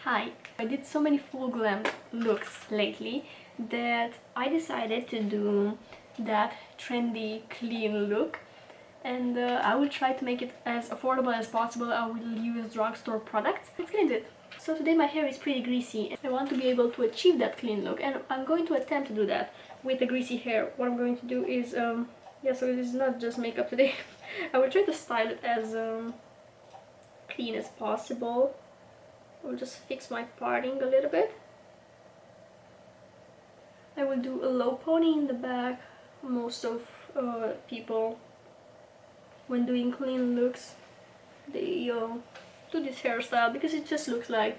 Hi! I did so many full glam looks lately that I decided to do that trendy clean look, and I will try to make it as affordable as possible. I will use drugstore products. Let's get into it. So today my hair is pretty greasy and I want to be able to achieve that clean look, and I'm going to attempt to do that with the greasy hair. What I'm going to do is, yeah, so it is not just makeup today. I will try to style it as clean as possible. I'll just fix my parting a little bit. I will do a low pony in the back. Most of people, when doing clean looks, they do this hairstyle because it just looks like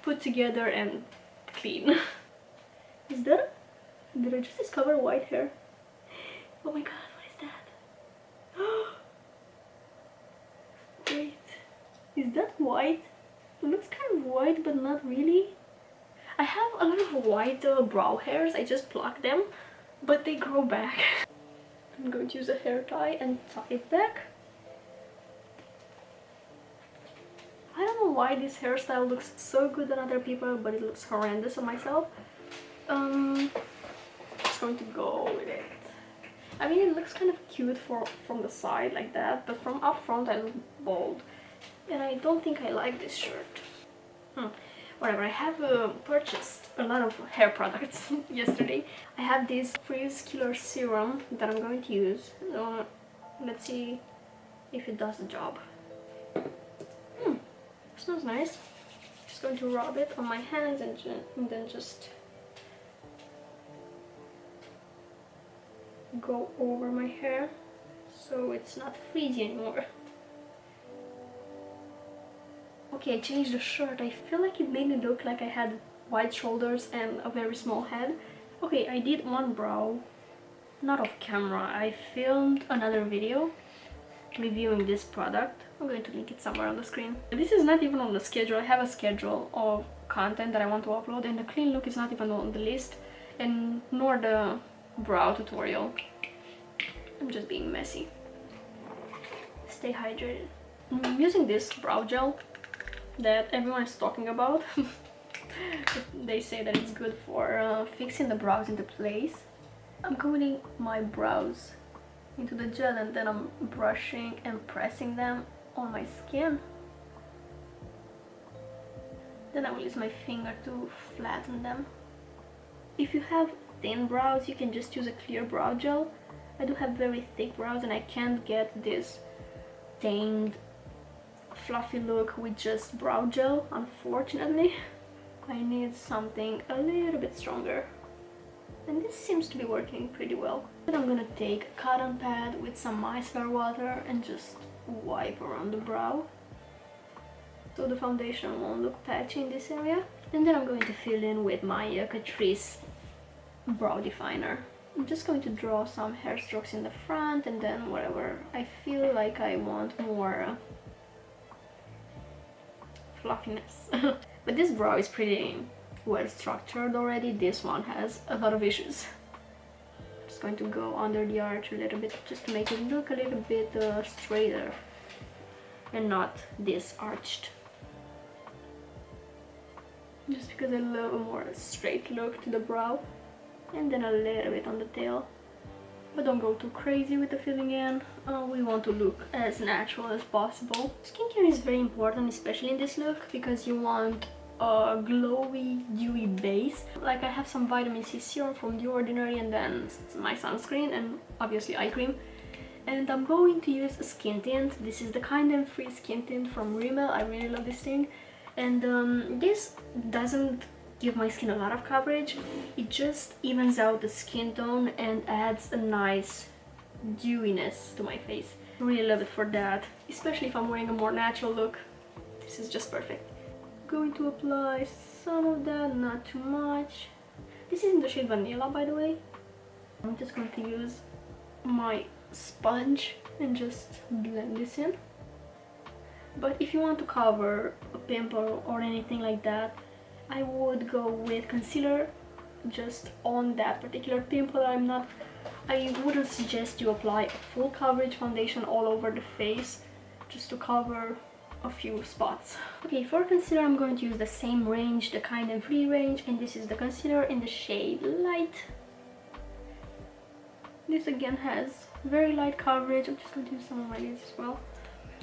put together and clean. Is that? Did I just discover white hair? Oh my god, what is that? Wait, is that white? It looks kind of white, but not really. I have a lot of white brow hairs. I just pluck them, but they grow back. I'm going to use a hair tie and tie it back. I don't know why this hairstyle looks so good on other people, but it looks horrendous on myself. Just going to go with it. I mean, it looks kind of cute from the side like that, but from up front I look bald. And I don't think I like this shirt. Whatever, I have purchased a lot of hair products yesterday. I have this frizz killer serum that I'm going to use. Let's see if it does the job. Smells nice. Just going to rub it on my hands and then just go over my hair so it's not frizzy anymore. Okay, I changed the shirt. I feel like it made me look like I had wide shoulders and a very small head. Okay, I did one brow, not off camera. I filmed another video reviewing this product. I'm going to link it somewhere on the screen. This is not even on the schedule. I have a schedule of content that I want to upload, and the clean look is not even on the list, and nor the brow tutorial. I'm just being messy. Stay hydrated. I'm using this brow gel that everyone is talking about. They say that it's good for fixing the brows into place. I'm coating my brows into the gel and then I'm brushing and pressing them on my skin. Then I will use my finger to flatten them. If you have thin brows, you can just use a clear brow gel. I do have very thick brows and I can't get this stained fluffy look with just brow gel, unfortunately. I need something a little bit stronger, and this seems to be working pretty well. Then I'm gonna take a cotton pad with some micellar water and just wipe around the brow so the foundation won't look patchy in this area. And then I'm going to fill in with my Catrice brow definer. I'm just going to draw some hair strokes in the front, and then wherever I feel like I want more fluffiness. But this brow is pretty well structured already. This one has a lot of issues. I'm just going to go under the arch a little bit just to make it look a little bit straighter and not this arched. Just because I love a more straight look to the brow. And then a little bit on the tail. But don't go too crazy with the filling in. We want to look as natural as possible. Skincare is very important, especially in this look, because you want a glowy, dewy base. Like, I have some vitamin C serum from The Ordinary, and then my sunscreen, and obviously eye cream. And I'm going to use a skin tint. This is the Kind and Free skin tint from Rimmel. I really love this thing. And this doesn't give my skin a lot of coverage. It just evens out the skin tone and adds a nice dewiness to my face. I really love it for that, especially if I'm wearing a more natural look. This is just perfect. Going to apply some of that, not too much. This is in the shade Vanilla, by the way. I'm just going to use my sponge and just blend this in. But if you want to cover a pimple or anything like that, I would go with concealer just on that particular pimple. I wouldn't suggest you apply a full coverage foundation all over the face just to cover a few spots. Okay, for concealer I'm going to use the same range, the Kind and Free range, and this is the concealer in the shade Light. This again has very light coverage. I'm just going to use some on my lids as well.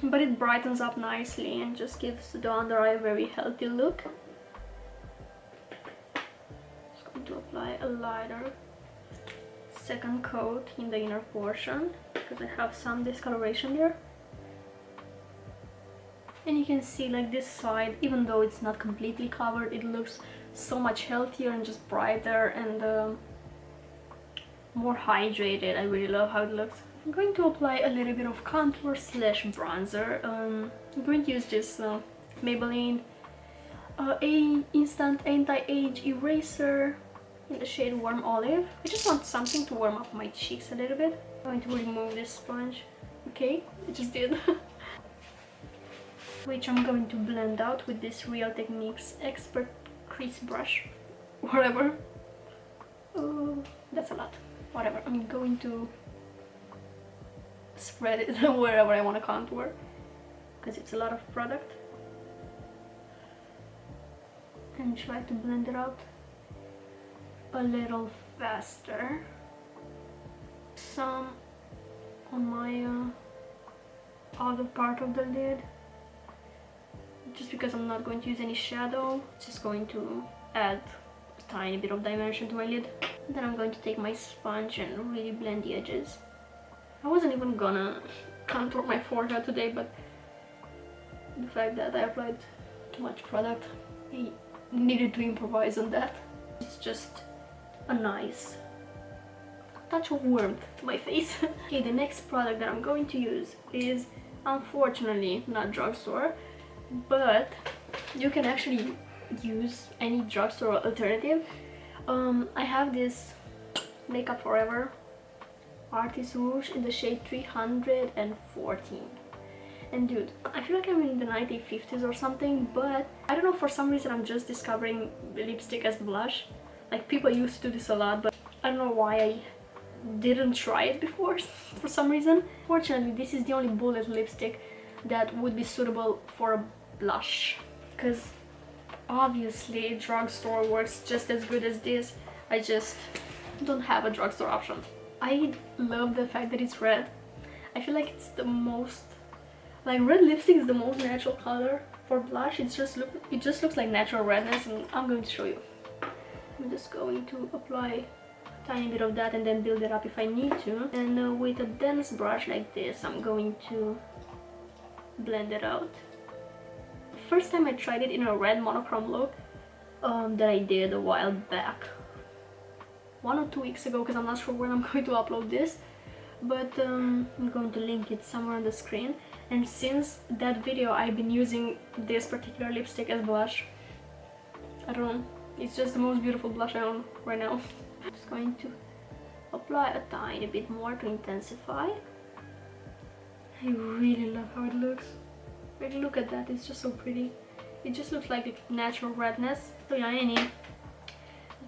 But it brightens up nicely and just gives the under eye a very healthy look. Just going to apply a lighter second coat in the inner portion because I have some discoloration there. And you can see like this side, even though it's not completely covered, it looks so much healthier and just brighter and more hydrated. I really love how it looks. I'm going to apply a little bit of contour slash bronzer. I'm going to use this Maybelline Instant Anti-Age Eraser in the shade Warm Olive. I just want something to warm up my cheeks a little bit. I'm going to remove this sponge. Okay, it just did. Which I'm going to blend out with this Real Techniques Expert Crease Brush. Whatever. Oh, that's a lot. Whatever. I'm going to spread it wherever I want to contour because it's a lot of product. And try to blend it out a little faster. Some on my outer part of the lid. Just because I'm not going to use any shadow, just going to add a tiny bit of dimension to my lid. Then I'm going to take my sponge and really blend the edges. I wasn't even gonna contour my forehead today, but the fact that I applied too much product, I needed to improvise on that. It's just a nice touch of warmth to my face. Okay, the next product that I'm going to use is unfortunately not drugstore, but you can actually use any drugstore alternative. I have this Makeup Forever Artist Rouge in the shade 314. And dude, I feel like I'm in the 1950s or something, but I don't know, for some reason I'm just discovering lipstick as blush. Like, people used to do this a lot, but I don't know why I didn't try it before for some reason. Fortunately, this is the only bullet lipstick that would be suitable for a blush, because obviously drugstore works just as good as this. I just don't have a drugstore option. I love the fact that it's red. I feel like it's the most, like, red lipstick is the most natural color for blush. It just looks like natural redness, and I'm going to show you. I'm just going to apply a tiny bit of that and then build it up if I need to. And with a dense brush like this, I'm going to blend it out. First time I tried it in a red monochrome look that I did a while back, 1 or 2 weeks ago, because I'm not sure when I'm going to upload this, but I'm going to link it somewhere on the screen. And since that video I've been using this particular lipstick as blush. I don't know, it's just the most beautiful blush I own right now. I'm just going to apply a tiny bit more to intensify. I really love how it looks. Like, look at that, it's just so pretty. It just looks like natural redness. So yeah, any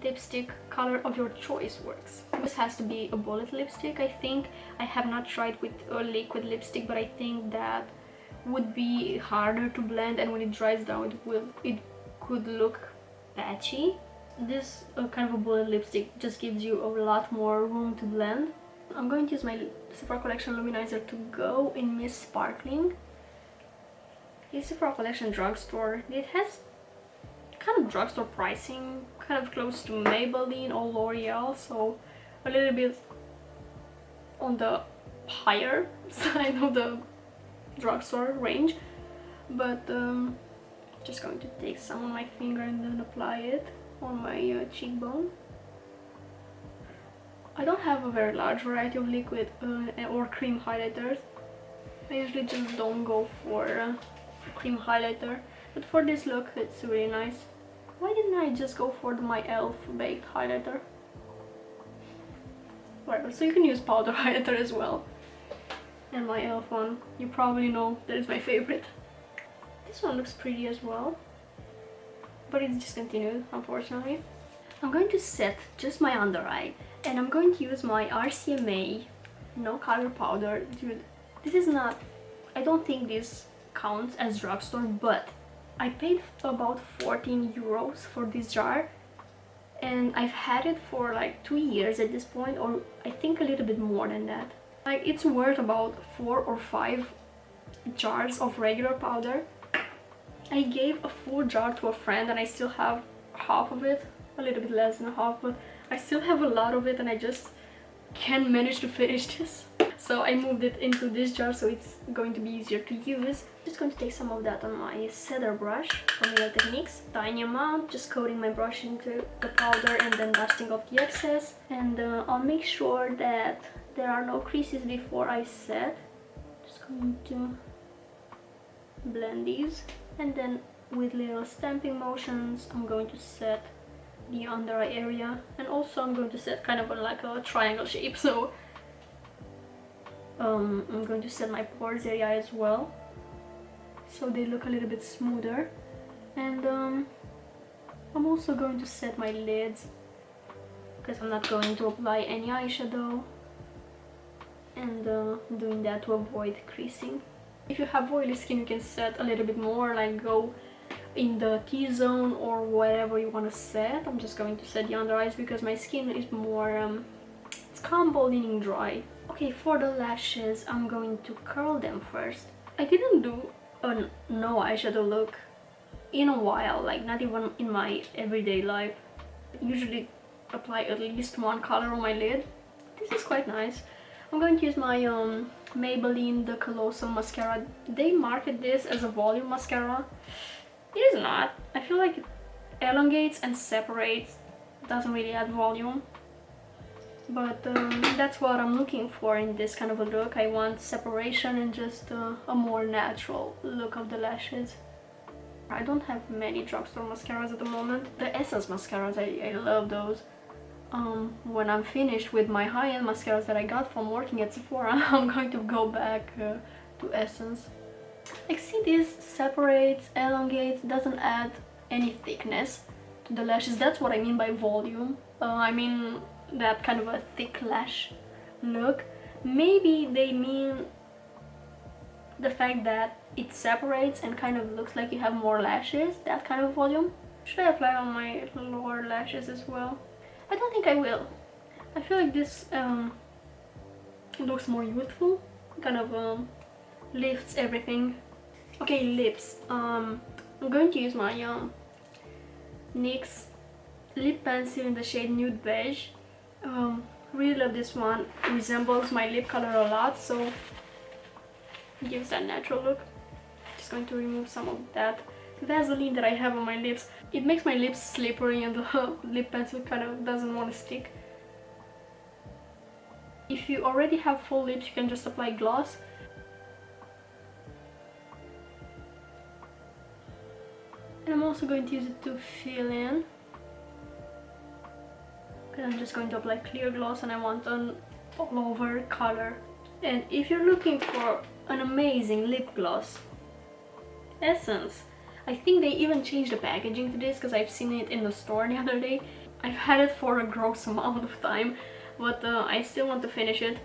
lipstick color of your choice works. This has to be a bullet lipstick, I think. I have not tried with a liquid lipstick, but I think that would be harder to blend, and when it dries down it could look patchy. This kind of a bullet lipstick just gives you a lot more room to blend. I'm going to use my Sephora Collection Luminizer to Go in Miss Sparkling. It's Sephora Collection drugstore. It has kind of drugstore pricing, kind of close to Maybelline or L'Oreal, so a little bit on the higher side of the drugstore range. But just going to take some on my finger and then apply it on my cheekbone. I don't have a very large variety of liquid or cream highlighters. I usually just don't go for cream highlighter, but for this look it's really nice. Why didn't I just go for my e.l.f. baked highlighter? Whatever, so you can use powder highlighter as well. And my e.l.f. one, you probably know that is my favorite. This one looks pretty as well, but it's discontinued, unfortunately. I'm going to set just my under eye, and I'm going to use my RCMA no color powder. Dude, this is not, I don't think this counts as drugstore, but I paid about 14 euros for this jar, and I've had it for like 2 years at this point, or I think a little bit more than that. Like, it's worth about 4 or 5 jars of regular powder. I gave a full jar to a friend and I still have half of it, a little bit less than half, but I still have a lot of it and I just can't manage to finish this. So I moved it into this jar so it's going to be easier to use. Just going to take some of that on my cedar brush from Real Techniques. Tiny amount, just coating my brush into the powder and then dusting off the excess. And I'll make sure that there are no creases before I set. Just going to blend these. And then with little stamping motions, I'm going to set the under eye area, and also I'm going to set kind of like a triangle shape, so I'm going to set my pores area as well, so they look a little bit smoother. And I'm also going to set my lids, because I'm not going to apply any eyeshadow, and doing that to avoid creasing. If you have oily skin, you can set a little bit more, like go in the T-zone or whatever you want to set. I'm just going to set the under eyes because my skin is more, it's combo leaning dry. Okay, for the lashes, I'm going to curl them first. I didn't do a no eyeshadow look in a while, like not even in my everyday life. I usually apply at least one color on my lid. This is quite nice. I'm going to use my Maybelline, the Colossal mascara. They market this as a volume mascara. It is not. I feel like it elongates and separates, doesn't really add volume. But that's what I'm looking for in this kind of a look. I want separation and just a more natural look of the lashes. I don't have many drugstore mascaras at the moment. The Essence mascaras, I love those. When I'm finished with my high-end mascaras that I got from working at Sephora, I'm going to go back to Essence. Like, see, this separates, elongates, doesn't add any thickness to the lashes. That's what I mean by volume. I mean that kind of a thick lash look. Maybe they mean the fact that it separates and kind of looks like you have more lashes, that kind of volume. Should I apply on my lower lashes as well? I don't think I will. I feel like this looks more youthful, kind of lifts everything. Okay, lips. I'm going to use my NYX lip pencil in the shade Nude Beige. Really love this one. It resembles my lip color a lot, so it gives that natural look. Just going to remove some of that Vaseline that I have on my lips. It makes my lips slippery and the lip pencil kind of doesn't want to stick. If you already have full lips, you can just apply gloss. And I'm also going to use it to fill in. And I'm just going to apply clear gloss and I want an all over color. And if you're looking for an amazing lip gloss, Essence. I think they even changed the packaging to this because I've seen it in the store the other day. I've had it for a gross amount of time, but I still want to finish it.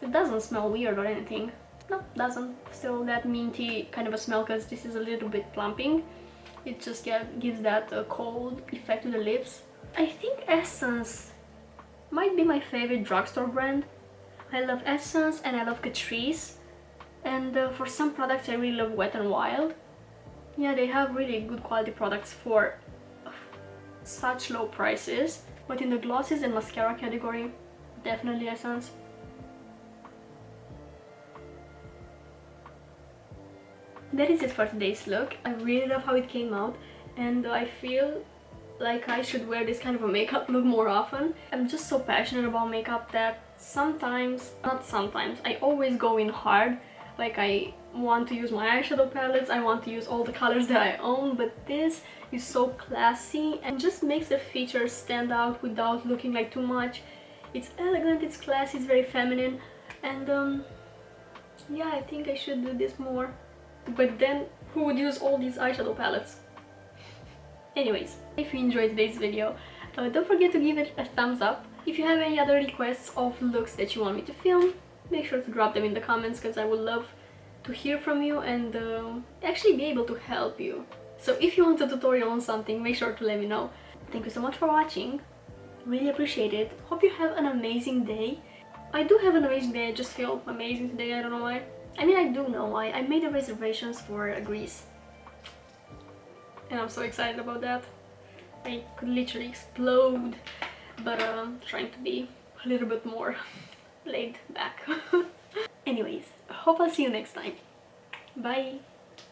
It doesn't smell weird or anything. No, doesn't. Still that minty kind of a smell because this is a little bit plumping. It just gives that cold effect to the lips. I think Essence might be my favorite drugstore brand. I love Essence and I love Catrice. And for some products I really love Wet n Wild. Yeah, they have really good quality products for such low prices. But in the glosses and mascara category, definitely Essence. That is it for today's look. I really love how it came out and I feel like I should wear this kind of a makeup look more often. I'm just so passionate about makeup that I always go in hard. Like, I want to use my eyeshadow palettes, I want to use all the colors that I own, but this is so classy and just makes the features stand out without looking like too much. It's elegant, it's classy, it's very feminine, and yeah, I think I should do this more. But then, who would use all these eyeshadow palettes? Anyways, if you enjoyed today's video, don't forget to give it a thumbs up. If you have any other requests of looks that you want me to film, make sure to drop them in the comments because I would love to hear from you and actually be able to help you. So if you want a tutorial on something, make sure to let me know. Thank you so much for watching. Really appreciate it. Hope you have an amazing day. I do have an amazing day. I just feel amazing today. I don't know why. I mean, I do know why. I made the reservations for Greece. And I'm so excited about that. I could literally explode. But trying to be a little bit more laid back. Anyways, hope I'll see you next time. Bye!